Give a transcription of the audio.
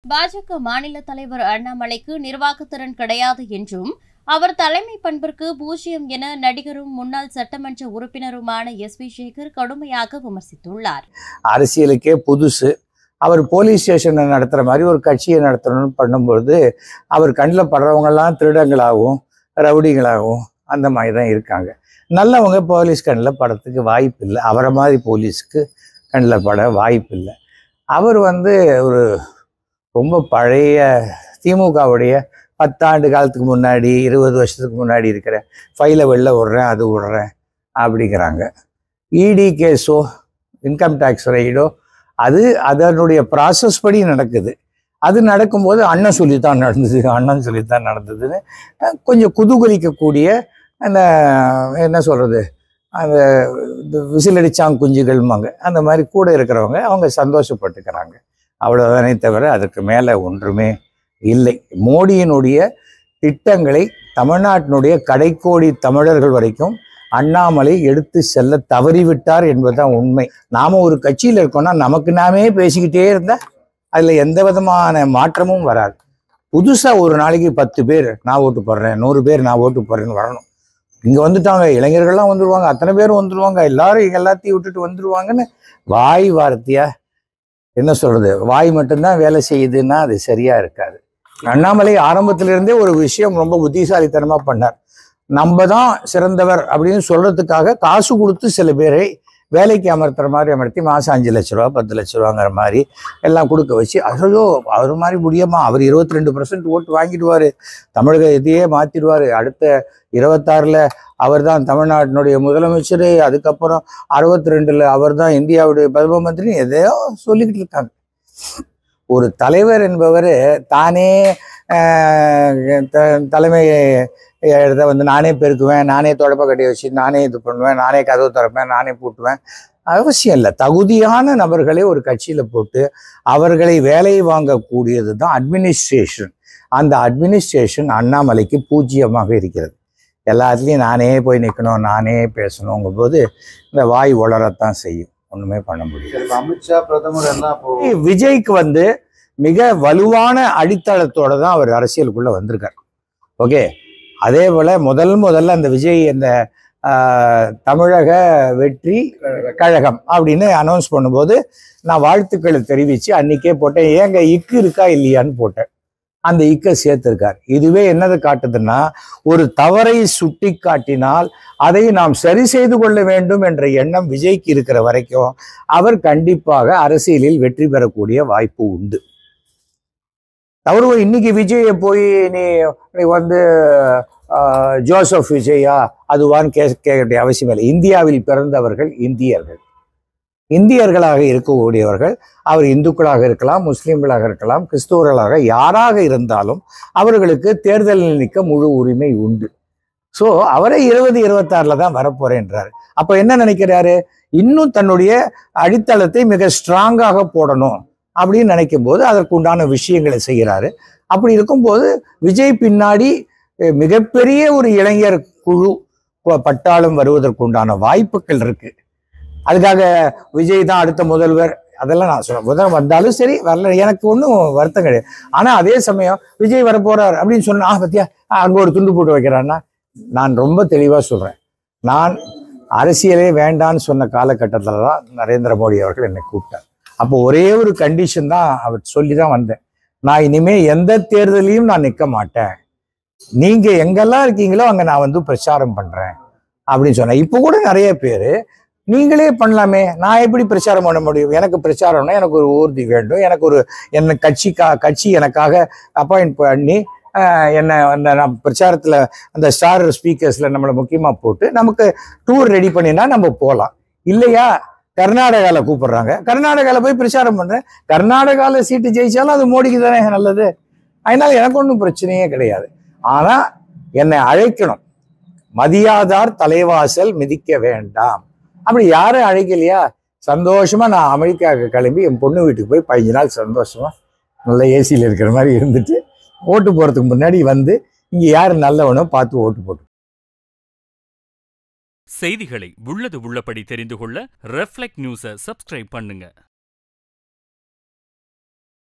பாஜக மாநில தலைவர் அண்ணாமலைக்கு நிர்வாகத்திறன் கிடையாது என்றும் அவர் தலைமை பண்பிற்கு 0 என நடிகரும் முன்னாள் சட்டமன்ற உறுப்பினருமான எஸ்.வி. சேகர் கடுமையாக விமர்சித்துள்ளார். அரசியலுக்கே புதுசு. அவர் போலீஸ் ஸ்டேஷனை நடத்துற மாதிரி ஒரு கட்சியை நடத்தணும்னு பண்ணும்போது அவர் கண்ணில் படுறவங்கெல்லாம் திருடங்களாகவும் ரவுடிகளாகவும் அந்த மாதிரி தான் இருக்காங்க. நல்லவங்க போலீஸ் கண்ணில் படத்துக்கு வாய்ப்பு இல்லை. அவரை மாதிரி போலீஸுக்கு கண்ணில் பட வாய்ப்பு இல்லை. அவர் ஒரு ரொம்ப பழைய திமுகவுடைய 10 ஆண்டு காலத்துக்கு முன்னாடி 20 வருஷத்துக்கு முன்னாடி இருக்கிற ஃபைலை வெளில விடுறேன் அது விடுறேன் அப்படிங்கிறாங்க. இடி கேஸோ இன்கம் டேக்ஸ் ரைடோ அது அதனுடைய ப்ராசஸ் படி நடக்குது. அது நடக்கும்போது அண்ணன் சொல்லித்தான் நடந்ததுன்னு கொஞ்சம் குதூகலிக்கக்கூடிய அந்த என்ன சொல்கிறது அந்த விசிலடிச்சாங்குஞ்சுகள்மாங்க அந்த மாதிரி கூட இருக்கிறவங்க அவங்க சந்தோஷப்பட்டுக்கிறாங்க. அவ்வளோதானே தவிர அதற்கு மேலே ஒன்றுமே இல்லை. மோடியினுடைய திட்டங்களை தமிழ்நாட்டினுடைய கடைக்கோடி தமிழர்கள் வரைக்கும் அண்ணாமலை எடுத்து செல்ல தவறிவிட்டார் என்பதுதான் உண்மை. நாம் ஒரு கட்சியில் இருக்கோம்னா நமக்கு நாமே பேசிக்கிட்டே இருந்தால் அதில் எந்த விதமான மாற்றமும் வராது. புதுசாக ஒரு நாளைக்கு 10 பேர் நான் ஓட்டு போடுறேன், 100 பேர் நான் ஓட்டு போடுறேன்னு வரணும். இங்கே வந்துட்டாங்க, இளைஞர்கள்லாம் வந்துடுவாங்க, அத்தனை பேரும் வந்துடுவாங்க, எல்லாரும் எல்லாத்தையும் விட்டுட்டு வந்துடுவாங்கன்னு வாய் வார்த்தையா என்ன சொல்கிறது, வாய் மட்டும்தான் வேலை செய்யுதுன்னா அது சரியாக இருக்காது. அண்ணாமலை ஆரம்பத்திலிருந்தே ஒரு விஷயம் ரொம்ப புத்திசாலித்தனமாக பண்ணார். நம்ம தான் சிறந்தவர் அப்படின்னு சொல்கிறதுக்காக காசு கொடுத்து சில பேரை வேலைக்கு அமர்த்துற மாதிரி அமர்த்தி மாதம் 5 லட்ச ரூபா 10 லட்ச ரூபாங்கிற மாதிரி எல்லாம் கொடுக்க வச்சு ஐயோ அவர் மாதிரி முடியுமா, அவர் 22% ஓட்டு வாங்கிடுவார், தமிழக இதையே மாற்றிடுவார், அடுத்த 26ல் அவர் தான் தமிழ்நாட்டினுடைய முதலமைச்சர், அதுக்கப்புறம் 62ல் அவர் தான் இந்தியாவுடைய பிரதம மந்திரி, எதையோ சொல்லிக்கிட்டு இருக்காங்க. ஒரு தலைவர் என்பவர் தானே தலைமை இடத்த நானே பெருக்குவேன், நானே தொடப்ப கட்டி வச்சு நானே இது பண்ணுவேன், நானே கதவு திறப்பேன், நானே பூட்டுவேன் அவசியம் இல்லை. தகுதியான நபர்களை ஒரு கட்சியில் போட்டு அவர்களை வேலை வாங்கக்கூடியது தான் அட்மினிஸ்ட்ரேஷன். அந்த அட்மினிஸ்ட்ரேஷன் அண்ணாமலைக்கு பூஜ்ஜியமாக இருக்கிறது. எல்லாத்துலேயும் நானே போய் நிற்கணும், நானே பேசணுங்கும் போது இந்த வாய் உளரத்தான் செய்யும், ஒன்றுமே பண்ண முடியாது. அமித்ஷா பிரதமர் எல்லாம் விஜய்க்கு மிக வலுவான அடித்தளத்தோடு தான் அவர் அரசியலுக்குள்ளே வந்திருக்கார். ஓகே, அதே போல் முதல்ல அந்த விஜய் அந்த தமிழக வெற்றி கழகம் அப்படின்னு அனௌன்ஸ் பண்ணும்போது நான் வாழ்த்துக்களை தெரிவித்து அன்றைக்கே போட்டேன். ஏங்க இக்கு இருக்கா இல்லையான்னு போட்டேன். அந்த இக்கை சேர்த்திருக்கார். இதுவே என்னது காட்டுதுன்னா, ஒரு தவறை சுட்டி காட்டினால் அதை நாம் சரி செய்து கொள்ள வேண்டும் என்ற எண்ணம் விஜய்க்கு இருக்கிற வரைக்கும் அவர் கண்டிப்பாக அரசியலில் வெற்றி பெறக்கூடிய வாய்ப்பு உண்டு. தவறு இன்னைக்கு விஜயை போய் நீ ஜோசப் விஜயா அதுவான்னு கேட்க வேண்டிய அவசியம் இல்லை. இந்தியாவில் பிறந்தவர்கள் இந்தியர்களாக இருக்கக்கூடியவர்கள், அவர் இந்துக்களாக இருக்கலாம், முஸ்லீம்களாக இருக்கலாம், கிறிஸ்துவர்களாக யாராக இருந்தாலும் அவர்களுக்கு தேர்தலில் நிற்க முழு உரிமை உண்டு. ஸோ அவரை 2026 தான் வரப்போறேன்றாரு. அப்போ என்ன நினைக்கிறாரு, இன்னும் தன்னுடைய அடித்தளத்தை மிக ஸ்ட்ராங்காக போடணும் அப்படின்னு நினைக்கும் போது அதற்கு உண்டான விஷயங்களை செய்கிறாரு. அப்படி இருக்கும்போது விஜய் பின்னாடி மிகப்பெரிய ஒரு இளைஞர் குழு பட்டாளம் வருவதற்குண்டான வாய்ப்புகள் இருக்கு. அதுக்காக விஜய் தான் அடுத்த முதல்வர் அதெல்லாம் நான் சொல்ல முதல்வர் வந்தாலும் சரி வரல எனக்கு ஒன்றும் வருத்தம் கிடையாது. ஆனால் அதே சமயம் விஜய் வரப்போறார் அப்படின்னு சொன்னா பத்தியா அங்கே ஒரு துண்டு போட்டு வைக்கிறான்னா, நான் ரொம்ப தெளிவாக சொல்றேன், நான் அரசியலே வேண்டான்னு சொன்ன காலகட்டத்தில் தான் நரேந்திர மோடி அவர்கள் என்னை கூப்பிட்டார். அப்போ ஒரே ஒரு கண்டிஷன் தான் அவர் சொல்லி தான் வந்தேன், நான் இனிமே எந்த தேர்தலையும் நான் நிற்க மாட்டேன், நீங்க எங்கெல்லாம் இருக்கீங்களோ அங்கே நான் பிரச்சாரம் பண்றேன் அப்படின்னு சொன்னேன். இப்போ கூட நிறைய பேர் நீங்களே பண்ணலாமே, நான் எப்படி பிரச்சாரம் பண்ண முடியும், எனக்கு பிரச்சாரம்னா எனக்கு ஒரு ஊர்தி வேண்டும், எனக்கு ஒரு என்ன கட்சி எனக்காக அப்பாயிண்ட் பண்ணி நான் பிரச்சாரத்தில் அந்த ஸ்டார் ஸ்பீக்கர்ஸில் நம்மளை முக்கியமாக போட்டு நமக்கு டூர் ரெடி பண்ணினா நம்ம போகலாம். இல்லையா, கர்நாடகாவில் கூப்பிடுறாங்க, கர்நாடகாவில் போய் பிரச்சாரம் பண்ணுறேன், கர்நாடகாவில் சீட்டு ஜெயிச்சாலும் அது மோடிக்கு தானே நல்லது, அதனால எனக்கு ஒன்றும் பிரச்சனையே கிடையாது. ஆனால் என்னை அழைக்கணும், மதியாதார் தலைவாசல் மிதிக்க வேண்டாம். அப்படி யாரும் அழைக்கலையா, சந்தோஷமா நான் அமெரிக்காவுக்கு கிளம்பி என் பொண்ணு வீட்டுக்கு போய் 15 நாள் சந்தோஷமா நல்ல ஏசியில் இருக்கிற மாதிரி இருந்துட்டு ஓட்டு போறதுக்கு முன்னாடி இங்க யாரு நல்லவனோ பார்த்து ஓட்டு போட்டு. செய்திகளை உள்ளது உள்ளபடி தெரிந்து கொள்ள ரெஃப்ளெக்ட் நியூஸை சப்ஸ்கிரைப் பண்ணுங்க.